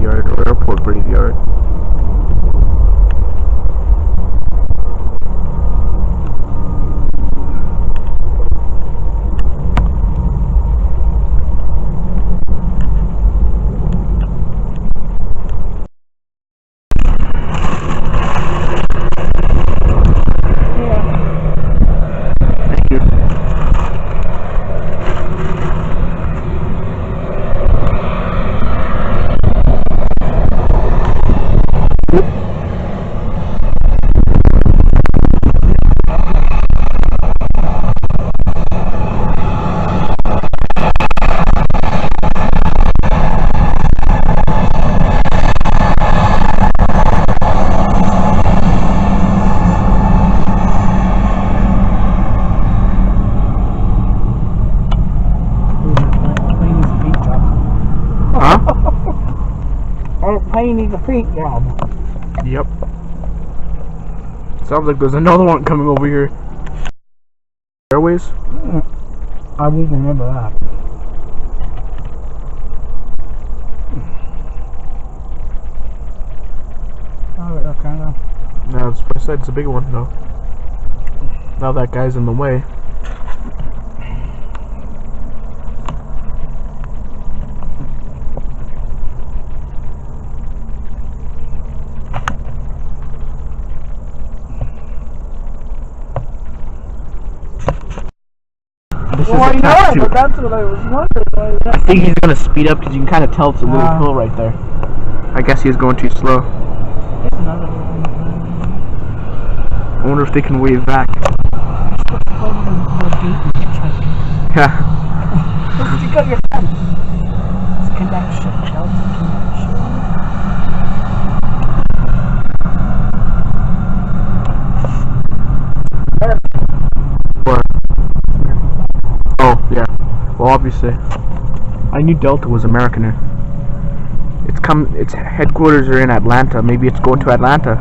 graveyard or airport graveyard. Plane needs a paint job. Yep. Sounds like there's another one coming over here. Airways? I won't remember that. Oh, okay. No, that's what I said. It's a big one, though. Now that guy's in the way. Well, I know, but that's what I was wondering. I think he's gonna speed up because you can kind of tell it's a little hill right there. I guess he's going too slow. I wonder if they can wave back. Yeah. You got your head. It's connection. What? Oh, yeah. Well, obviously. I knew Delta was American. Its headquarters are in Atlanta. Maybe it's going to Atlanta.